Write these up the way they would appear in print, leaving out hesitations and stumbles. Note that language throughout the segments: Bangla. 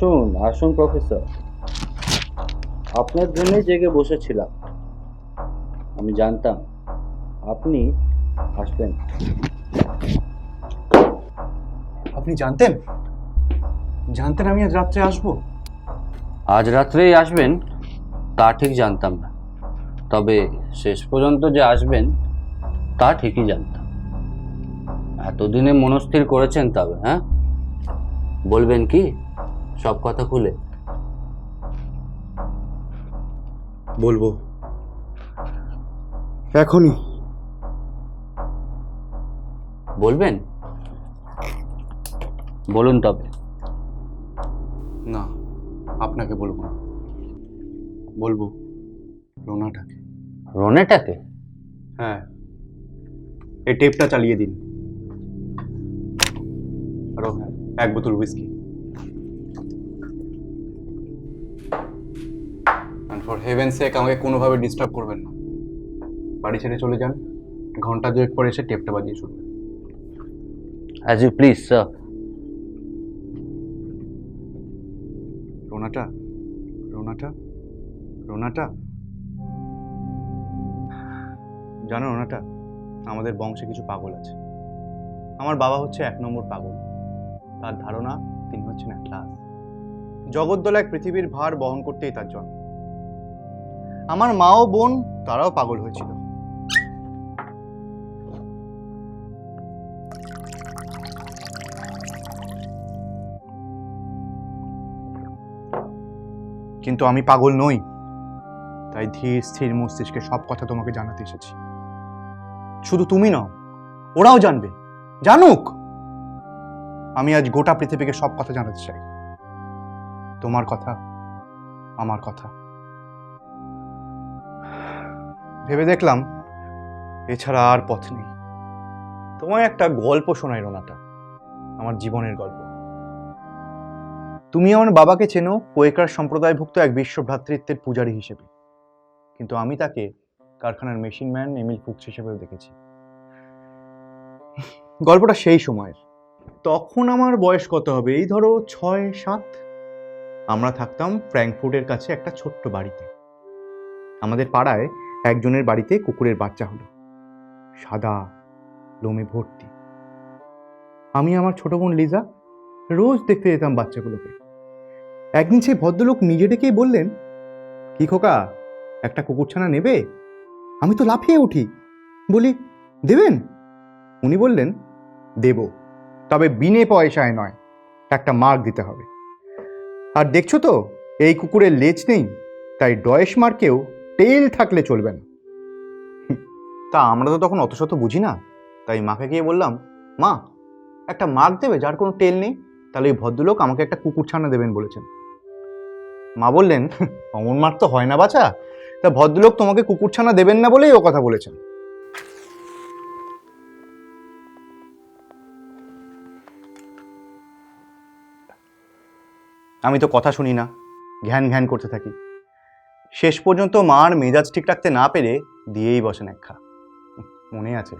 আসুন আসুন প্রফেসর, আপনার জন্যই জেগে বসেছিলাম। আমি জানতাম আপনি আসবেন। আপনি জানতেন জানতেন আমি আজ রাত্রে আসবো? আজ রাত্রেই আসবেন তা ঠিক জানতাম না, তবে শেষ পর্যন্ত যে আসবেন তা ঠিকই জানতাম। এতদিনে মনস্থির করেছেন তবে, হ্যাঁ? বলবেন কি সব কথা খুলে? বলবো এখনই। বলবেন? বলুন তবে। না, আপনাকে বলবো না, বলবো রোনাটাকে। রনেটাকে? হ্যাঁ, এই টেপটা চালিয়ে দিন। আরো হ্যাঁ, এক বোতল হুইস্কি। অ্যান্ড ফর হেভেন সেক আমাকে কোনোভাবে ডিস্টার্ব করবেন না। বাড়ি ছেড়ে চলে যান, ঘন্টা দুয়েক পরে এসে টেপটা বাজিয়ে শুনবেন। As you please sir. Ronata, Ronata, Ronata. জানো রোনাটা, আমাদের বংশে কিছু পাগল আছে। আমার বাবা হচ্ছে 1 নম্বর পাগল। তার ধারণা তিনি হচ্ছেন অ্যাটলাস। জগদ্দলায় পৃথিবীর ভার বহন করতেই তার জন্ম। আমার মা ও বোন তারাও পাগল হয়েছিল। কিন্তু আমি পাগল নই, তাই ধীর স্থির মস্তিষ্কে সব কথা তোমাকে জানাতে এসেছি। শুধু তুমি নও, ওরাও জানবে, জানুক। আমি আজ গোটা পৃথিবীকে সব কথা জানাতে চাই। তোমার কথা, আমার কথা। ভেবে দেখলাম এছাড়া আর পথ নেই। তোমায় একটা গল্প শোনাই রোনাটা, আমার জীবনের গল্প। তুমি আমার বাবাকে চেনো কোয়েকার সম্প্রদায়ভুক্ত এক বিশ্ব ভ্রাতৃত্বের পূজারী হিসেবে, কিন্তু আমি তাকে কারখানার মেশিন ম্যান এমিল ফুক্স হিসেবেও দেখেছি। গল্পটা সেই সময়ের। তখন আমার বয়স কত হবে, এই ধরো 6-7। আমরা থাকতাম ফ্র্যাঙ্কফুর্টের কাছে একটা ছোট্ট বাড়িতে। আমাদের পাড়ায় একজনের বাড়িতে কুকুরের বাচ্চা হলো, সাদা, লোমে ভর্তি। আমি আমার ছোট বোন লিজা রোজ দেখতে যেতাম বাচ্চাগুলোকে। একদিন সেই ভদ্রলোক নিজে ডেকেই বললেন, কি খোকা, একটা কুকুরছানা নেবে? আমি তো লাফিয়ে উঠি, বলি, দেবেন? উনি বললেন, দেব, তবে বিনে পয়সায় নয়, একটা মার্ক দিতে হবে। আর দেখছো তো এই কুকুরের লেজ নেই, তাই ডয়েশ মার্কেও টেল থাকলে চলবে না। তা আমরা তো তখন অত শত বুঝি না, তাই মাকে গিয়ে বললাম, মা, একটা মার্ক দেবে যার কোনো টেল নেই, তাহলে এই ভদ্রলোক আমাকে একটা কুকুরছানা দেবেন বলেছেন। মা বললেন, অমন মার্ক তো হয় না বাছা, তা ভদ্রলোক তোমাকে কুকুরছানা দেবেন না বলেই ও কথা বলেছেন। আমি তো কথা শুনি না, ঘ্যান ঘ্যান করতে থাকি। শেষ পর্যন্ত মার মেজাজ ঠিক রাখতে না পেরে দিয়েই বসেন এক খা। মনে আছে,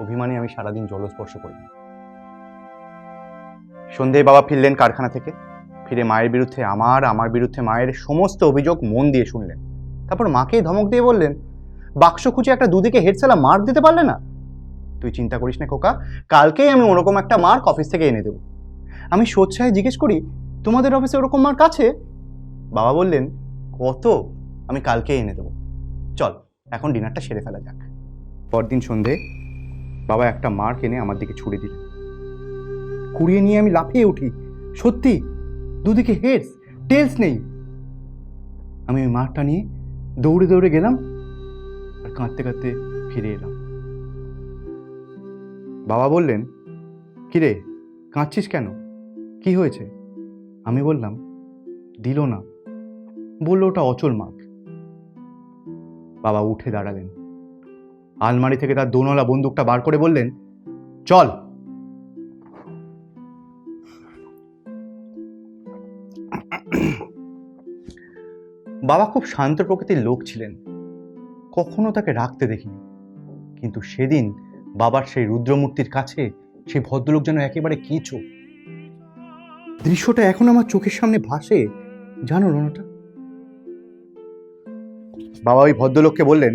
অভিমানে আমি সারাদিন জলস্পর্শ করিনি। সন্ধ্যায় বাবা ফিরলেন কারখানা থেকে। ফিরে মায়ের বিরুদ্ধে আমার বিরুদ্ধে মায়ের সমস্ত অভিযোগ মন দিয়ে শুনলেন। তারপর মাকে ধমক দিয়ে বললেন, বাক্স খুঁজে একটা দুদিকে হেডসেলা মার্ক দিতে পারলে না? তুই চিন্তা করিস না খোকা, কালকেই আমি ওরকম একটা মার্ক অফিস থেকে এনে দেব। আমি সোচ্চায় জিজ্ঞেস করি, তোমাদের অফিসে ওরকম মার্ক আছে? বাবা বললেন, কত, আমি কালকেই এনে দেবো। চল এখন ডিনারটা সেরে ফেলা যাক। পরদিন সন্ধে বাবা একটা মার্ক এনে আমার দিকে ছুড়ে দিলেন। কুড়িয়ে নিয়ে আমি লাফিয়ে উঠি, সত্যি দুদিকে হেডস টেলস নেই। আমি ওই মার্কটা নিয়ে দৌড়ে দৌড়ে গেলাম আর কাঁদতে কাঁদতে ফিরে এলাম। বাবা বললেন, কিরে, কাঁদছিস কেন, কি হয়েছে? আমি বললাম, দিল না, বললো ওটা অচল মার্ক। বাবা উঠে দাঁড়ালেন, আলমারি থেকে তার দোনলা বন্দুকটা বার করে বললেন, চল। বাবা খুব শান্ত প্রকৃতির লোক ছিলেন, কখনো তাকে রাখতে দেখিনি। কিন্তু সেদিন বাবার সেই রুদ্রমূর্তির কাছে সেই ভদ্রলোক যেন একেবারে কেঁচো। দৃশ্যটা এখন আমার চোখের সামনে ভাসে, জানো রনাটা। বাবা ওই ভদ্রলোককে বললেন,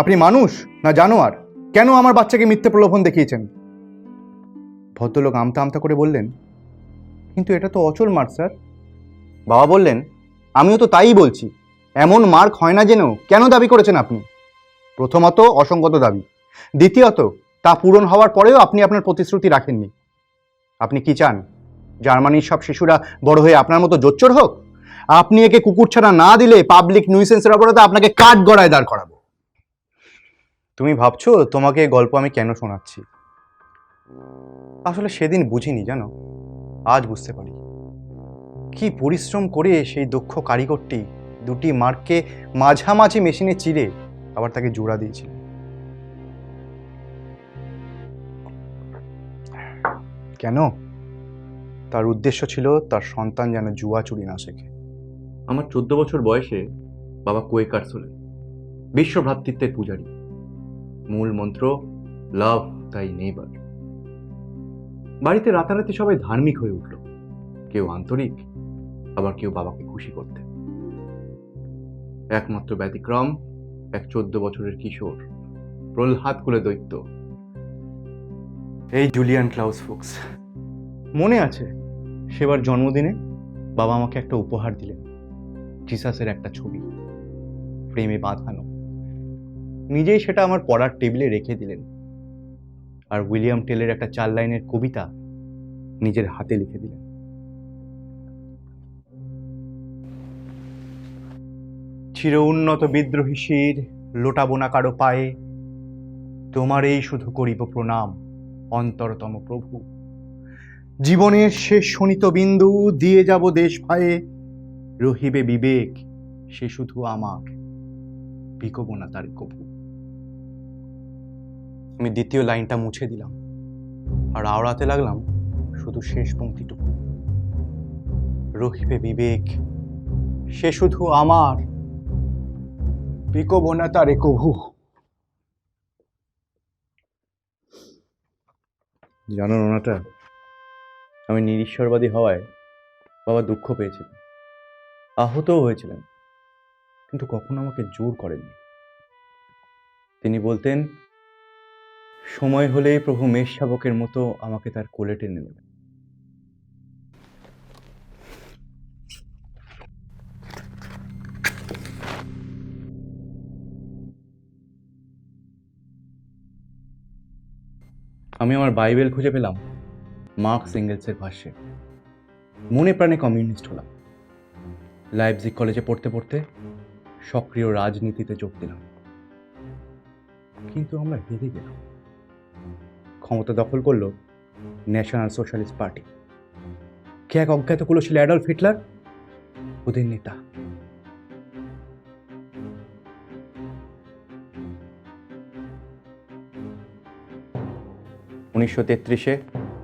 আপনি মানুষ না জানোয়ার, কেন আমার বাচ্চাকে মিথ্যে প্রলোভন দেখিয়েছেন? ভদ্রলোক আমতা আমতা করে বললেন, কিন্তু এটা তো অচল মার্ক স্যার। বাবা বললেন, আমিও তো তাই বলছি, এমন মার্ক হয় না জেনেও কেন দাবি করেছেন আপনি? প্রথমত অসঙ্গত দাবি, দ্বিতীয়ত তা পূরণ হওয়ার পরেও আপনি আপনার প্রতিশ্রুতি রাখেননি। আপনি কি চান জার্মানির সব শিশুরা বড় হয়ে আপনার মতো জোচ্চোর হোক? আপনি একে কুকুরছানা না দিলে পাবলিক নিউসেন্সের অপরাধে আপনাকে কাঠ গড়ায় দাঁড় করাবো। তুমি ভাবছো তোমাকে এই গল্প আমি কেন শোনাচ্ছি? আসলে সেদিন বুঝিনি জানো, আজ বুঝতে পারি। কি পরিশ্রম করে সেই দক্ষ কারিগরটি দুটি মার্ককে মাঝামাঝি মেশিনে চিরে আবার তাকে জোড়া দিয়েছিল। কেন? তার উদ্দেশ্য ছিল তার সন্তান যেন জুয়া চুরি না শেখে। আমার 14 বছর বয়সে বাবা কোয়েকার্স হলেন, বিশ্ব ভ্রাতৃত্বের পূজারী। মূল মন্ত্র লাভ তাই নেইবার। বাড়িতে রাতারাতি সবাই ধার্মিক হয়ে উঠল, কেউ আন্তরিক, আবার কেউ বাবাকে খুশি করতে। একমাত্র ব্যতিক্রম এক 14 বছরের কিশোর, প্রহ্লাদ কুলে দৈত্য, এই জুলিয়ান ক্লাউস ফুক্স। মনে আছে সেবার জন্মদিনে বাবা আমাকে একটা উপহার দিলেন, জিসাসের একটা ছবি ফ্রেমে বাঁধানো। নিজেই সেটা আমার পড়ার টেবিলে রেখে দিলেন, আর উইলিয়াম টেলের একটা 4 লাইনের কবিতা নিজের হাতে লিখে দিলেন। চির উন্নত বিদ্রোহী শির লোটাবো না কারো পায়ে, তোমার এই শুধু করিব প্রণাম অন্তরতম প্রভু। জীবনের শেষ শোণিত বিন্দু দিয়ে যাব দেশ ভাইয়ে, রহিবে বিবেক সে শুধু আমার, বিকব না তার কভু। আমি দ্বিতীয় লাইনটা মুছে দিলাম আর আওড়াতে লাগলাম শুধু শেষ পংক্তিটুকু, রহিবে বিবেক সে শুধু আমার, বিকব না তার কভু। জানো রনাটা, আমি নিরীশ্বরবাদী হওয়ায় বাবা দুঃখ পেয়েছিলেন, আহতও হয়েছিলেন, কিন্তু কখনো আমাকে জোর করেননি। তিনি বলতেন, সময় হলেই প্রভু মেষ শাবকের মতো আমাকে তার কোলে টেনে নেবেন। আমি আমার বাইবেল খুঁজে পেলাম মার্কস এঙ্গেলসের ভাষ্যে। মনে প্রাণে কমিউনিস্ট হলাম। লাইপজিগ কলেজে পড়তে পড়তে সক্রিয় রাজনীতিতে যোগ দিলাম, কিন্তু আমরা হেরে গেলাম। ক্ষমতা দখল করলো ন্যাশনাল সোশ্যালিস্ট পার্টি। কে এক অজ্ঞাত করলো ছিল অ্যাডলফ হিটলার, ওদের নেতা। উনিশশো 33-এ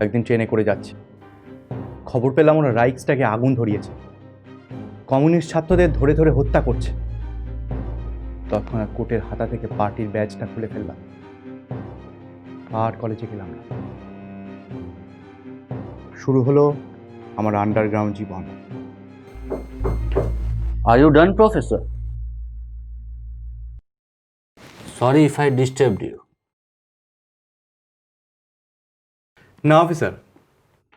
একদিন ট্রেনে করে যাচ্ছি, খবর পেলাম ওরা রাইক্সটাকে আগুন ধরিয়েছে, কমিউনিস্ট ছাত্রদের ধরে ধরে হত্যা করছে। তৎক্ষণাৎ কোটের হাতা থেকে পার্টির ব্যাজটা খুলে ফেললাম, আর কলেজে গেলাম না। শুরু হলো আমার আন্ডারগ্রাউন্ড জীবন। Are you done, Professor? Sorry if I disturbed you. না অফিসার,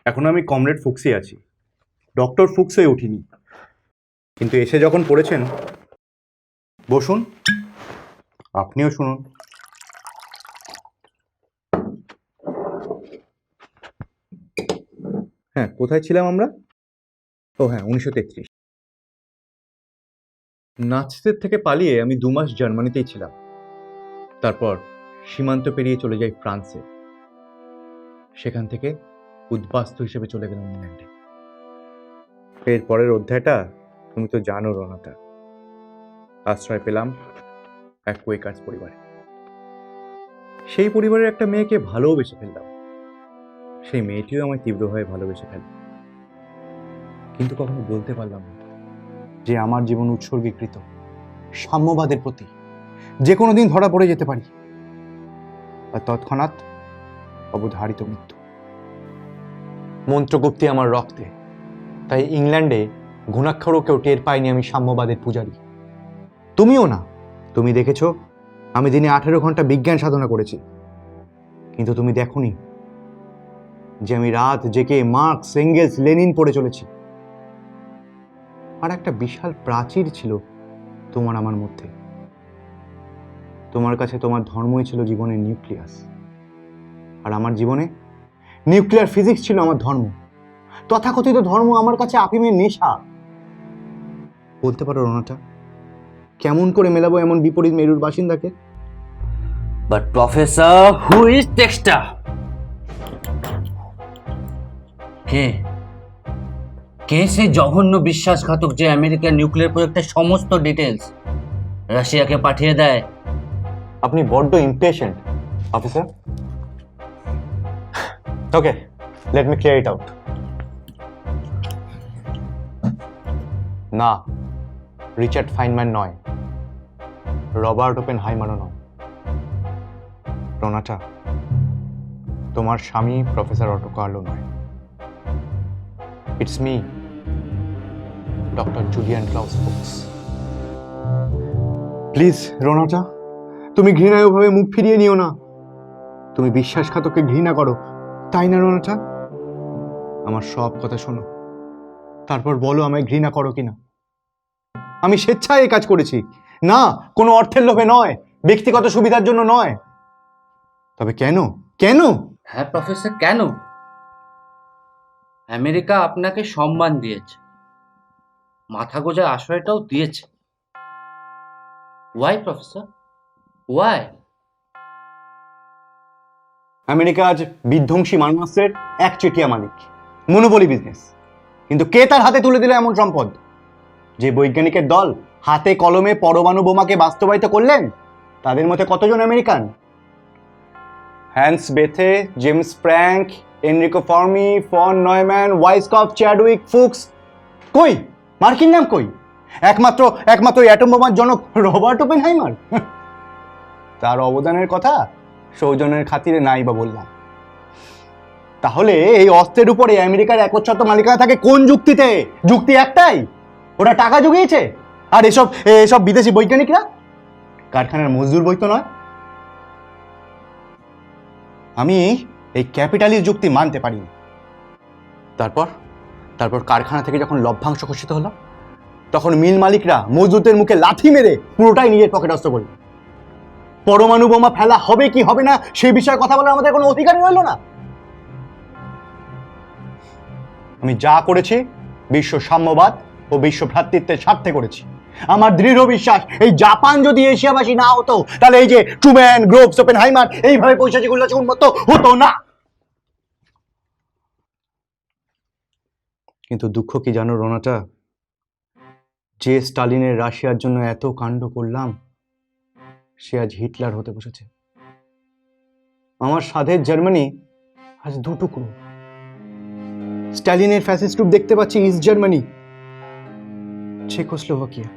এখন আমি কমরেড ফুক্সই আছি, ডক্টর ফুক্স হয়ে উঠিনি। কিন্তু এসে যখন পড়েছেন, বসুন, আপনিও শুনুন। হ্যাঁ, কোথায় ছিলাম আমরা? ও হ্যাঁ, 1933। নাৎসিদের থেকে পালিয়ে আমি 2 মাস জার্মানিতেই ছিলাম। তারপর সীমান্ত পেরিয়ে চলে যাই ফ্রান্সে। সেখান থেকে উদ্বাস্তু হিসেবে চলে গেলাম ইংল্যান্ডে। এর পরের অধ্যায়টা তুমি তো জানো রনাটা। আশ্রয় পেলাম এক কোয়েকার্স পরিবারে। সেই পরিবারের একটা মেয়েকে ভালোবেসে ফেললাম। সেই মেয়েটিও আমায় তীব্রভাবে ভালোবেসে ফেলল, কিন্তু কখনো বলতে পারলাম না যে আমার জীবন উৎসর্গীকৃত সাম্যবাদের প্রতি। যে কোনো দিন ধরা পড়ে যেতে পারি, আর তৎক্ষণাৎ অবধারিত মৃত্যু। মন্ত্রগুপ্তি আমার রক্তে, তাই ইংল্যান্ডে ঘুণাক্ষরও কেউ টের পায়নি আমি সাম্যবাদের পূজারী। তুমিও না। তুমি দেখেছো আমি দিনে 18 ঘন্টা বিজ্ঞান সাধনা করেছি, কিন্তু তুমি দেখোনি যে আমি রাত জেগে মার্কস, এঙ্গেলস, লেনিন পড়ে চলেছি। আর একটা বিশাল প্রাচীর ছিল তোমার আমার মধ্যে। তোমার কাছে তোমার ধর্মই ছিল জীবনের নিউক্লিয়াস, আর আমার জীবনে নিউক্লিয়ার ফিজিক্স ছিল আমার ধর্ম। তথাকথিত ধর্ম আমার কাছে আফিমের নেশা। বলতে পারো রোনাটা, কেমন করে মেলাবো এমন বিপরীত মেরুর বাসিন্দাকে? But professor, who is texter? কে কে সেই জঘন্য বিশ্বাসঘাতক যে আমেরিকার নিউক্লিয়ার প্রজেক্টের সমস্ত ডিটেলস রাশিয়াকে পাঠিয়ে দেয়? আপনি বড্ড impatient officer. Okay, let me clear it out. না, রিচার্ড ফাইনম্যান নয়, রবার্ট ওপেনহাইমারও নয়। রোনাটা, তোমার স্বামী প্রফেসর অটো কার্লো নয়। It's me, doctor Julian Klaus Fuchs. Please Ronata, তুমি ঘৃণায় ওভাবে মুখ ফিরিয়ে নিও না। তুমি বিশ্বাসঘাতককে ঘৃণা করো, তাই না রোনাটা? আমার সব কথা শোনো, তারপর বলো আমায় ঘৃণা করো কিনা। আমি স্বেচ্ছায় এই কাজ করেছি, না কোনো অর্থের লোভে নয়, ব্যক্তিগত সুবিধার জন্য নয়। তবে কেন কেন? হ্যাঁ প্রফেসর, কেন? আমেরিকা আপনাকে সম্মান দিয়েছে, মাথা গোজার আশ্রয়টাও দিয়েছে। Y professor, Y? আমেরিকা আজ বিধ্বংসী মারণাস্ত্রের একচেটিয়া মালিক, মনোপলি বিজনেস। কিন্তু কে তার হাতে তুলে দিল এমন সম্পদ? যে বৈজ্ঞানিকের দল হাতে কলমে পরমাণু বোমাকে বাস্তবায়িত করলেন, তাদের মধ্যে কতজন American? Hans Bethe, James Franck, Enrico Fermi, von Neumann, Weisskopf, Chadwick, Fuchs, কই মার্কিন নাম কই? একমাত্র অ্যাটম বোমার জনক রবার্ট ওপেনহাইমার। তার অবদানের কথা সৌজন্যের খাতিরে নাই বা বললাম। তাহলে এই অস্ত্রের উপরে আমেরিকার একচ্ছত্র মালিকানা থাকে কোন যুক্তিতে? যুক্তি একটাই, ওরা টাকা জুগিয়েছে। আর এসব বিদেশি বৈজ্ঞানিকরা কারখানার মজদুর বই তো নয়। আমি এই ক্যাপিটালিস্ট যুক্তি মানতে পারিনি। তারপর কারখানা থেকে যখন লভ্যাংশ ঘোষিত হলো, তখন মিল মালিকরা মজদুরদের মুখে লাথি মেরে পুরোটাই নিজের পকেটস্থ করল। পরমাণু বোমা ফেলা হবে কি হবে না সেই বিষয়ে কথা বলার আমাদের কোনো অধিকারই রইল না। আমি যা করেছি বিশ্ব সাম্যবাদ ও বিশ্ব ভ্রাতৃত্বের স্বার্থে করেছি। আমার দৃঢ় বিশ্বাস, এই জাপান যদি এশিয়াবাসী না হতো, তাহলে এই যে ট্রুম্যান, গ্রোভস, ওপেনহাইমার এইভাবে পৈশাচিক উল্লাসে উন্মত্ত হতো না। কিন্তু দুঃখ কি জানো রোনাটা, যে স্টালিনের রাশিয়ার জন্য এত কাণ্ড করলাম, সে আজ হিটলার হতে বসেছে। আমার সাধের জার্মানি আজ দুটুকরো। স্টালিনের ফ্যাসিস্ট রূপ দেখতে পাচ্ছি ইস্ট জার্মানি, চেকোস্লোভাকিয়া।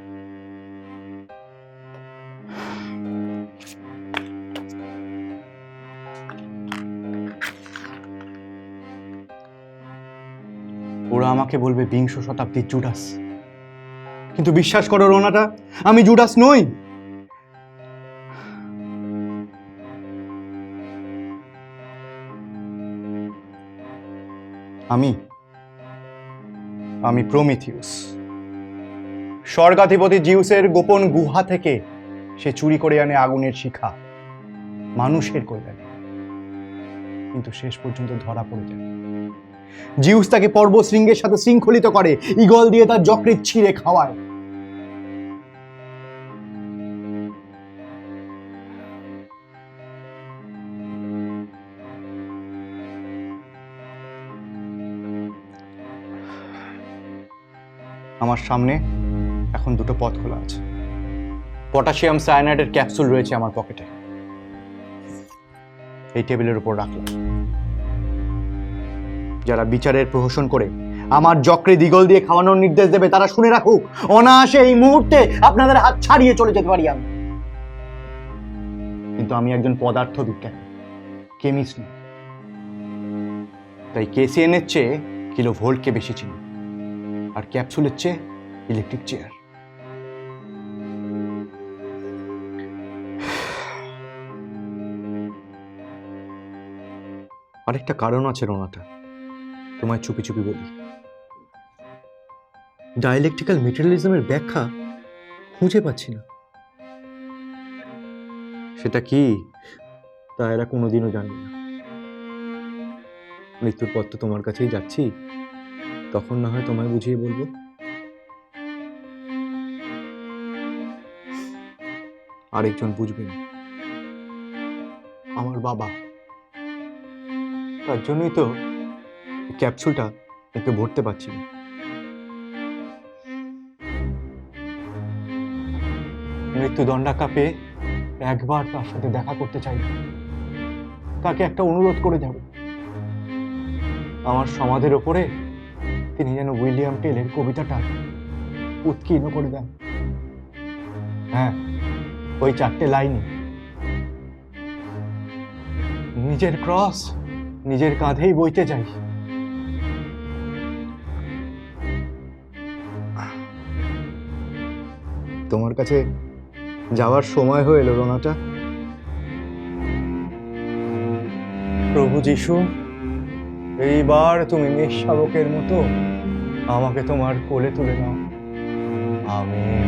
ওরা আমাকে বলবে বিংশ শতাব্দীর জুডাস, কিন্তু বিশ্বাস করো রোনাটা, আমি জুডাস নই। আমি প্রমিথিউস। স্বর্গাধিপতি জিউসের গোপন গুহা থেকে সে চুরি করে আনে আগুনের শিখা মানুষের কল্যাণে, কিন্তু শেষ পর্যন্ত ধরা পড়ে যায়। জিউস তাকে পর্বশৃঙ্গের সাথে শৃঙ্খলিত করে, ঈগল দিয়ে তার যকৃৎ ছিঁড়ে খাওয়ায়। আমার সামনে এখন দুটো পথ খোলা আছে। পটাশিয়াম সায়ানাইডের ক্যাপসুল রয়েছে আমার পকেটে, এই টেবিলের উপর রাখলাম। যারা বিচারের প্রহসন করে আমার যকৃৎ ঈগল দিয়ে খাওয়ানোর নির্দেশ দেবে, তারা শুনে রাখুক, অনায়াসে এই মুহূর্তে আপনাদের হাত ছাড়িয়ে চলে যেতে পারি আমি। কিন্তু আমি একজন পদার্থ বিজ্ঞানী, কেমিস্ট নই। তাই কেসিএনের চেয়ে কিলো ভোল্টকে বেশি চিনি, আর ক্যাপসুলের চেয়ে ইলেকট্রিক চেয়ার। আরেকটা কারণ আছে রোনাটা, তোমায় চুপি চুপি বলি। ডাইলেকট্রিক্যাল মেটেরিয়ালিজমের ব্যাখ্যা খুঁজে পাচ্ছি না। সেটা কি তা এরা কোনোদিনও জানবে না। মৃত্যুর পর তো তোমার কাছেই যাচ্ছি, তখন না হয় তোমায় বুঝিয়ে বলবো। আরেকজন বুঝবেন, আমার বাবা। তার জন্যই তো এই ক্যাপসুলটা ওকে ভরতে পারছি না। মৃত্যুদণ্ডাকা পেয়ে একবার তার সাথে দেখা করতে চাই, তাকে একটা অনুরোধ করে যাব। আমার সমাধির ওপরে তিনি যেন উইলিয়াম টেলের কবিতাটা উৎকীর্ণ করে দেন। হ্যাঁ, ওই 4টে লাইনই। নিজের ক্রস নিজের কাঁধেই বইতে যাই। তোমার কাছে যাওয়ার সময় হয়ে এলো রোনাটা। প্রভু যিশু, এইবার তুমি নিঃশাবকের মতো আমাকে তোমার কোলে তুলে নাও। আমিন।